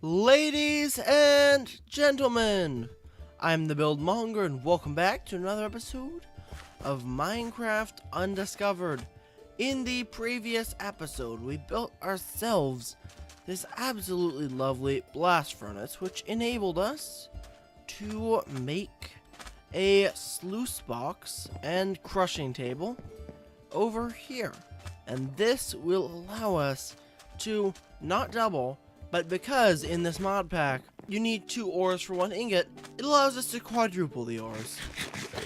Ladies and gentlemen, I'm the Build Monger and welcome back to another episode of Minecraft Undiscovered. In the previous episode, we built ourselves this absolutely lovely blast furnace, which enabled us to make a sluice box and crushing table over here. And this will allow us to not double, but because in this mod pack you need 2 ores for 1 ingot, it allows us to quadruple the ores.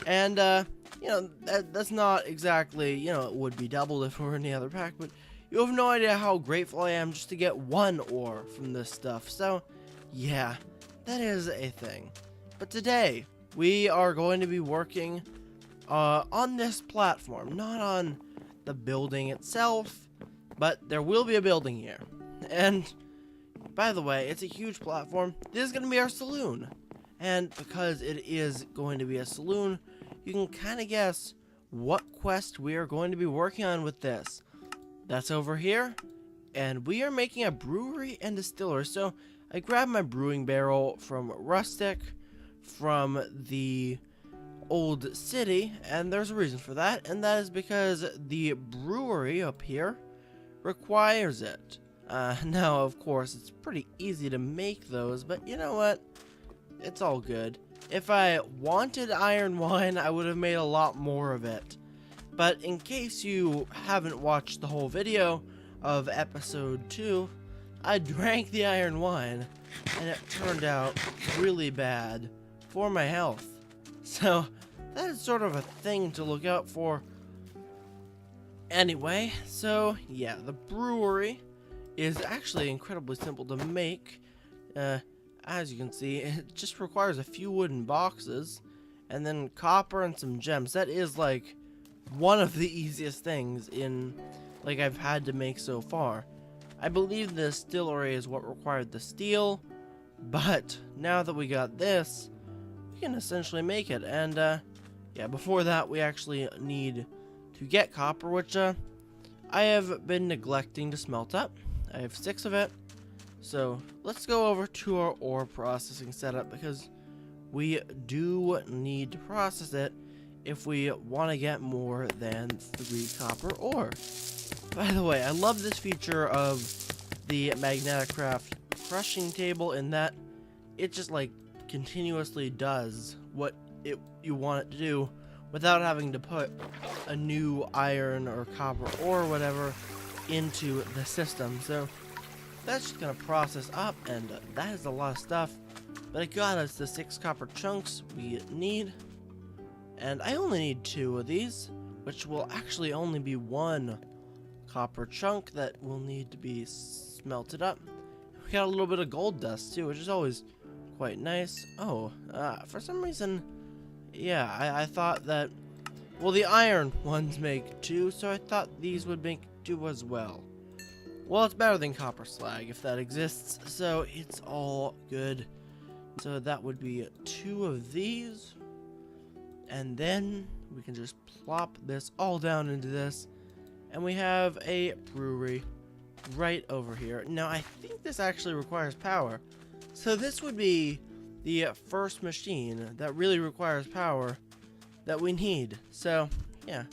And that's not exactly, it would be doubled if it were any other pack, but you have no idea how grateful I am just to get 1 ore from this stuff. So yeah, that is a thing. But today we are going to be working on this platform, not on the building itself, but there will be a building here. And by the way, it's a huge platform. This is going to be our saloon. And because it is going to be a saloon, you can kind of guess what quest we are going to be working on with this. That's over here. And we are making a brewery and distillery. So I grabbed my brewing barrel from Rustic, from the old city, and there's a reason for that, and that is because the brewery up here requires it. Now, of course, it's pretty easy to make those, but you know what? It's all good. If I wanted iron wine, I would have made a lot more of it. But in case you haven't watched the whole video of episode 2, I drank the iron wine, and it turned out really bad for my health. So that is sort of a thing to look out for. Anyway, so yeah, the brewery is actually incredibly simple to make. As you can see, it just requires a few wooden boxes and then copper and some gems. That is like one of the easiest things I've had to make so far. I believe the distillery is what required the steel, but now that we got this, we can essentially make it. And yeah, before that we actually need to get copper, which I have been neglecting to smelt up. I have 6 of it. So let's go over to our ore processing setup, because we do need to process it if we want to get more than 3 copper ore. By the way, I love this feature of the magnetic craft crushing table in that it just continuously does what you want it to do without having to put a new iron or copper or whatever into the system. So that's just gonna process up, and that is a lot of stuff, but it got us the 6 copper chunks we need, and I only need 2 of these, which will actually only be 1 copper chunk that will need to be smelted up. We got a little bit of gold dust too, which is always quite nice. Oh, for some reason, yeah, I thought that, well, the iron ones make 2, so I thought these would make 2 as well. Well, it's better than copper slag if that exists, so it's all good. So that would be 2 of these, and then we can just plop this all down into this, and we have a brewery right over here. Now, I think this actually requires power, so this would be the first machine that really requires power that we need. So yeah,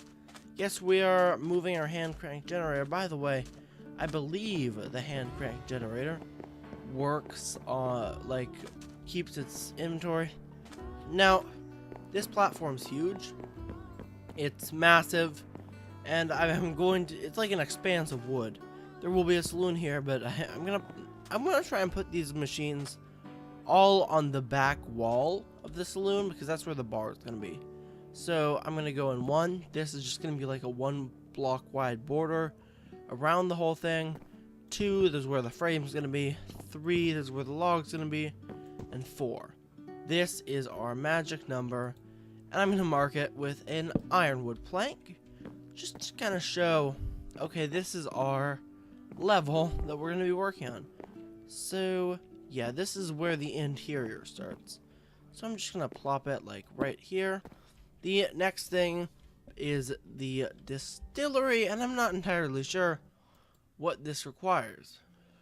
guess we are moving our hand crank generator. By the way, I believe the hand crank generator works keeps its inventory. Now, this platform's huge, it's massive, and it's like an expanse of wood. There will be a saloon here, but I'm gonna try and put these machines all on the back wall of the saloon, because that's where the bar is gonna be. So I'm gonna go in 1. This is just gonna be like a 1 block wide border around the whole thing. 2, this is where the frame's gonna be. 3, this is where the log's gonna be. And 4, this is our magic number, and I'm gonna mark it with an ironwood plank, just to kind of show, okay, this is our level that we're gonna be working on. So yeah, this is where the interior starts. So I'm just gonna plop it right here. The next thing is the distillery, and I'm not entirely sure what this requires.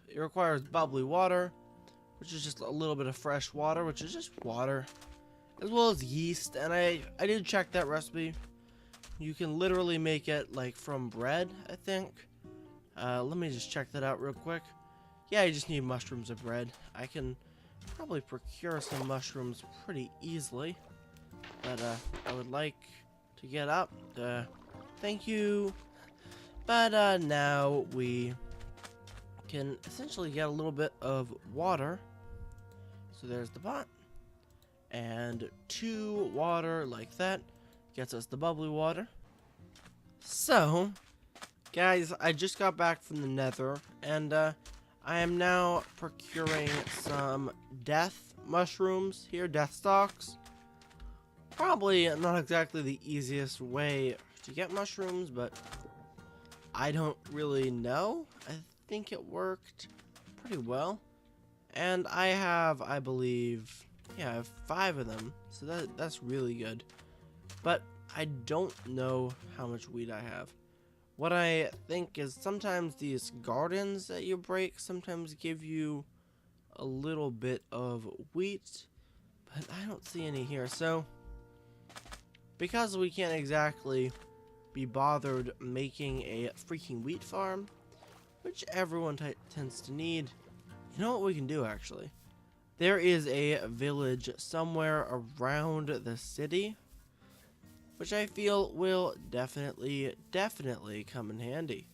It requires bubbly water, which is just a little bit of fresh water, which is just water, as well as yeast. And I did check that recipe. You can literally make it like from bread, I think. Let me just check that out real quick. Yeah, you just need mushrooms and bread. I can probably procure some mushrooms pretty easily, but I would like to get up. Thank you. But now we can essentially get a little bit of water. So there's the pot, and 2 water like that gets us the bubbly water. So, guys, I just got back from the Nether, and I am now procuring some death mushrooms here, death stalks. Probably not exactly the easiest way to get mushrooms, but I don't really know. I think it worked pretty well. And I have, I believe, yeah, I have 5 of them, so that's really good. But I don't know how much wheat I have. What I think is sometimes these gardens that you break sometimes give you a little bit of wheat, but I don't see any here. So, because we can't exactly be bothered making a freaking wheat farm, which everyone tends to need, you know what we can do actually? There is a village somewhere around the city, which I feel will definitely come in handy.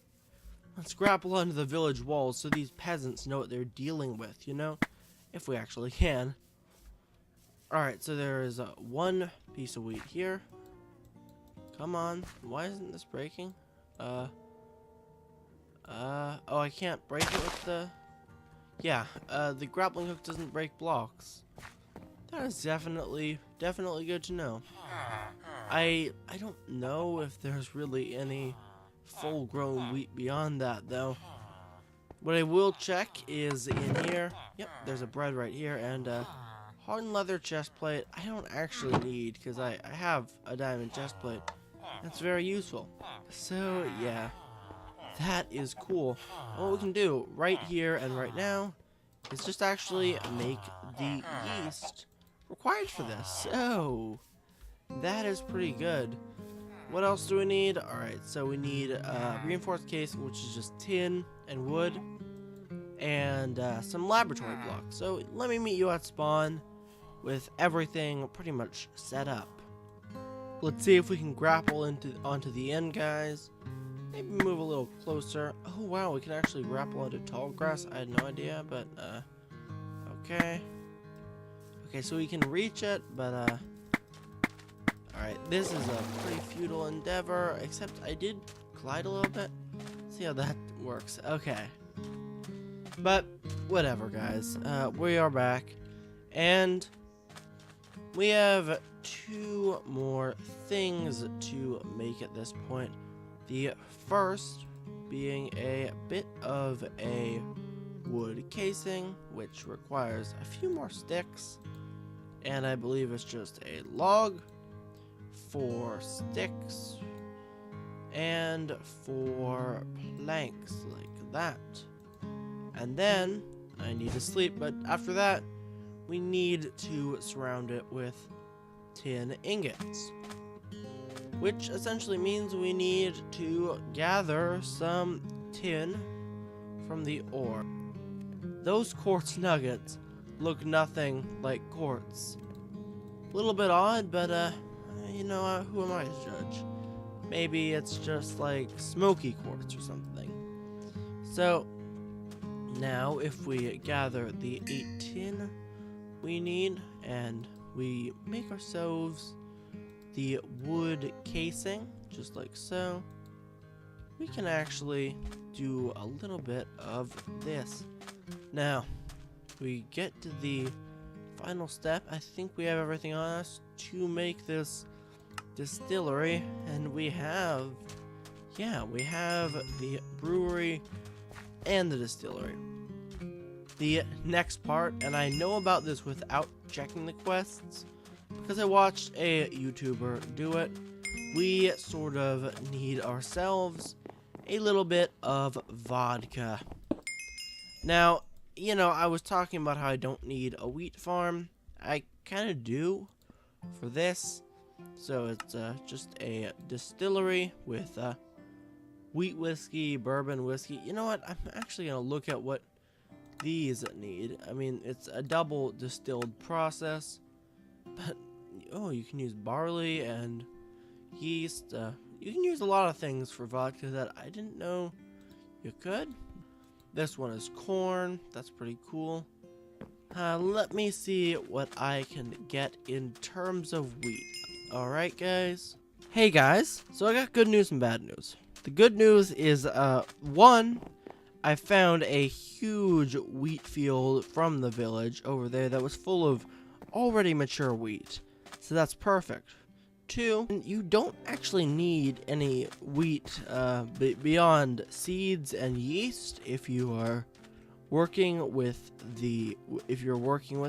Let's grapple onto the village walls so these peasants know what they're dealing with, you know? If we actually can. Alright, so there is 1 piece of wheat here. Come on, why isn't this breaking? Oh, I can't break it with the... Yeah, the grappling hook doesn't break blocks. That is definitely good to know. I don't know if there's really any full-grown wheat beyond that, though. What I will check is in here. Yep, there's a bread right here, and hardened leather chest plate. I don't actually need, because I have a diamond chest plate. That's very useful. So, yeah, that is cool. What we can do right here and right now is just actually make the yeast required for this. So, that is pretty good. What else do we need? Alright, so we need a reinforced casing, which is just tin and wood, and some laboratory blocks. So let me meet you at spawn with everything pretty much set up. Let's see if we can grapple onto the end, guys. Maybe move a little closer. Oh wow, we can actually grapple onto tall grass. I had no idea, but okay. Okay, so we can reach it, but alright, this is a pretty futile endeavor, except I did glide a little bit. See how that works. Okay. But, whatever, guys. We are back. And we have 2 more things to make at this point. The first being a bit of a wood casing, which requires a few more sticks. And I believe it's just a log, 4 sticks, and 4 planks like that. And then I need to sleep, but after that we need to surround it with tin ingots, which essentially means we need to gather some tin from the ore. Those quartz nuggets look nothing like quartz. A little bit odd, but you know, who am I to judge? Maybe it's just like smoky quartz or something. So now if we gather the 8 tin we need and we make ourselves the wood casing, just like so, we can actually do a little bit of this. Now, we get to the final step. I think we have everything on us to make this distillery, and we have the brewery and the distillery. The next part, and I know about this without checking the quests, because I watched a YouTuber do it, we sort of need ourselves a little bit of vodka. Now, you know, I was talking about how I don't need a wheat farm. I kind of do for this. So it's just a distillery with wheat whiskey, bourbon whiskey. You know what? I'm actually going to look at what these need. I mean, it's a double distilled process. But, oh, you can use barley and yeast. You can use a lot of things for vodka that I didn't know you could. This one is corn. That's pretty cool. Let me see what I can get in terms of wheat. Alright, guys. Hey, guys. So I got good news and bad news. The good news is, one, I found a huge wheat field from the village over there that was full of already mature wheat. So that's perfect. Two, you don't actually need any wheat beyond seeds and yeast if you are working with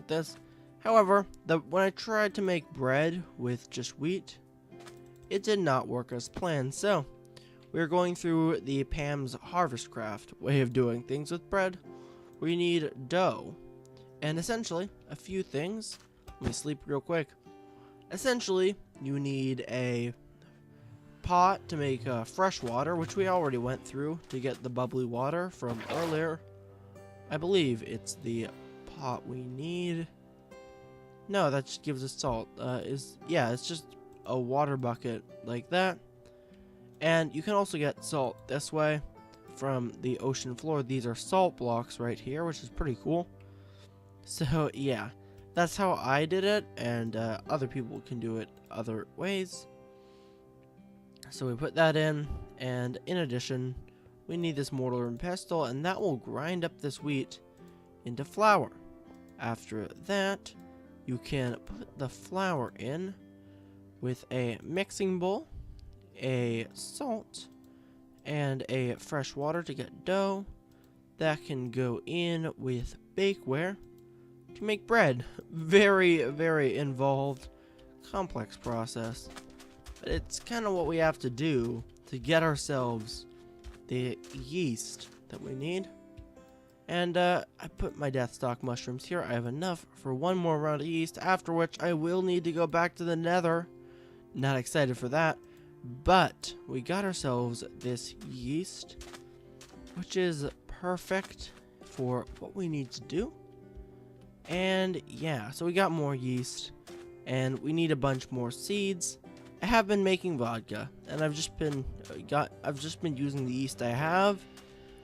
this. However, when I tried to make bread with just wheat, it did not work as planned. So we're going through the Pam's Harvest Craft way of doing things with bread. We need dough and essentially a few things. Let me sleep real quick. Essentially, you need a pot to make fresh water, which we already went through to get the bubbly water from earlier. I believe it's the pot we need. No, that just gives us salt. It's just a water bucket like that. And you can also get salt this way from the ocean floor. These are salt blocks right here, which is pretty cool. So, yeah. That's how I did it, and other people can do it other ways. So we put that in, and in addition, we need this mortar and pestle, and that will grind up this wheat into flour. After that, you can put the flour in with a mixing bowl, a salt, and a fresh water to get dough. That can go in with bakeware to make bread. Very, very involved, complex process. But it's kind of what we have to do to get ourselves the yeast that we need. And I put my deathstalk mushrooms here. I have enough for one more round of yeast, after which I will need to go back to the nether. Not excited for that. But we got ourselves this yeast, which is perfect for what we need to do. And yeah, so we got more yeast, and we need a bunch more seeds. I have been making vodka, and I've just been using the yeast I have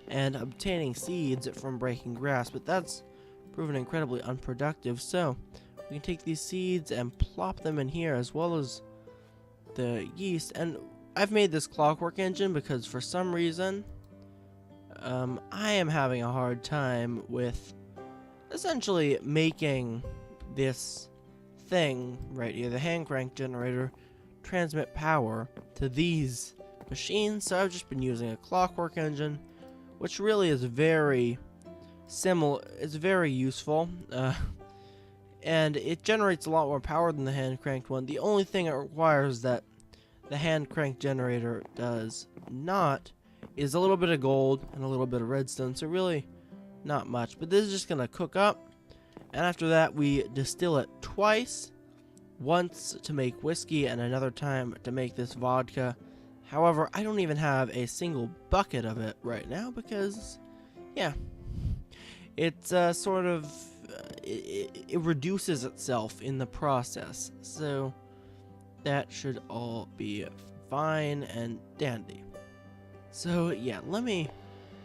and obtaining seeds from breaking grass, but that's proven incredibly unproductive. So we can take these seeds and plop them in here, as well as the yeast. And I've made this Clockwork Engine because for some reason I am having a hard time with essentially making this thing right here, the hand crank generator, transmit power to these machines. So I've just been using a Clockwork Engine, which really is very similar. It's very useful, and it generates a lot more power than the hand cranked one. The only thing it requires that the hand crank generator does not is a little bit of gold and a little bit of redstone. So really not much, but this is just gonna cook up, and after that we distill it twice, once to make whiskey and another time to make this vodka. However, I don't even have a single bucket of it right now because yeah, it's sort of it reduces itself in the process, so that should all be fine and dandy. So yeah,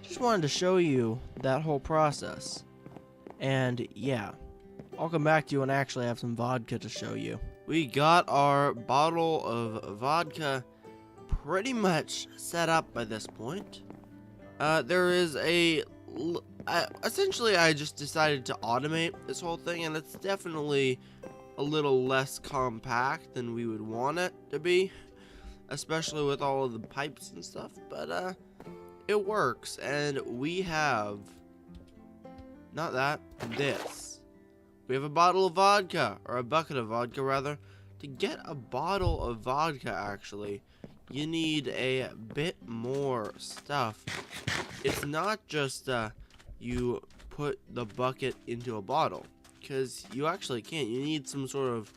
just wanted to show you that whole process. And yeah, I'll come back to you when I actually have some vodka to show you. We got our bottle of vodka pretty much set up by this point. There is essentially I just decided to automate this whole thing, and it's definitely a little less compact than we would want it to be, especially with all of the pipes and stuff, but it works. And we have this. We have a bottle of vodka, or a bucket of vodka rather. To get a bottle of vodka, actually, you need a bit more stuff. It's not just you put the bucket into a bottle, because you actually can't. You need some sort of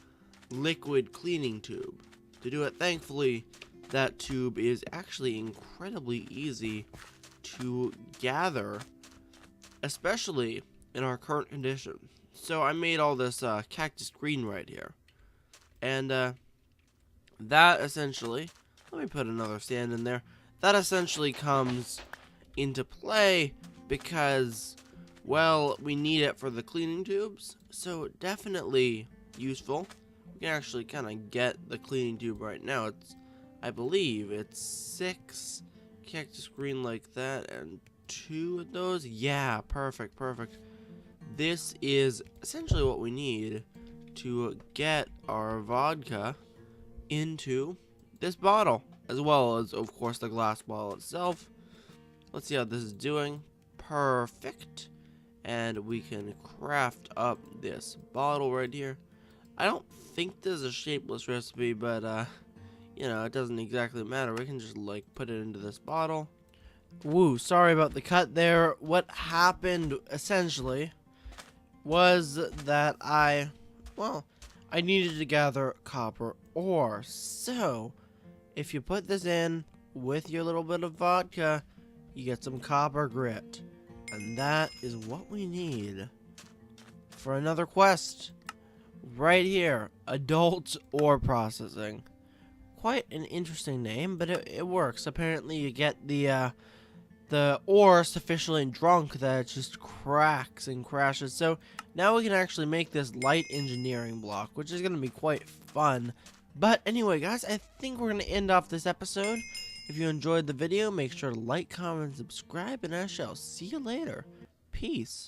liquid cleaning tube to do it. Thankfully, that tube is actually incredibly easy to gather, especially in our current condition. So I made all this cactus green right here, and that essentially, let me put another stand in there, that essentially comes into play because, well, we need it for the cleaning tubes, so definitely useful. We can actually kind of get the cleaning tube right now. It's, I believe it's 6 cactus green like that, and 2 of those. Yeah, perfect. This is essentially what we need to get our vodka into this bottle, as well as, of course, the glass bottle itself. Let's see how this is doing. Perfect. And we can craft up this bottle right here. I don't think this is a shapeless recipe, but you know, it doesn't exactly matter. We can just like put it into this bottle. Woo, sorry about the cut there. What happened essentially was that I needed to gather copper ore. So if you put this in with your little bit of vodka, you get some copper grit, and that is what we need for another quest right here. Adult ore processing. Quite an interesting name, but it works. Apparently you get the ore sufficiently drunk that it just cracks and crashes. So now we can actually make this light engineering block, which is going to be quite fun. But anyway, guys, I think we're going to end off this episode. If you enjoyed the video, make sure to like, comment, and subscribe, and I shall see you later. Peace.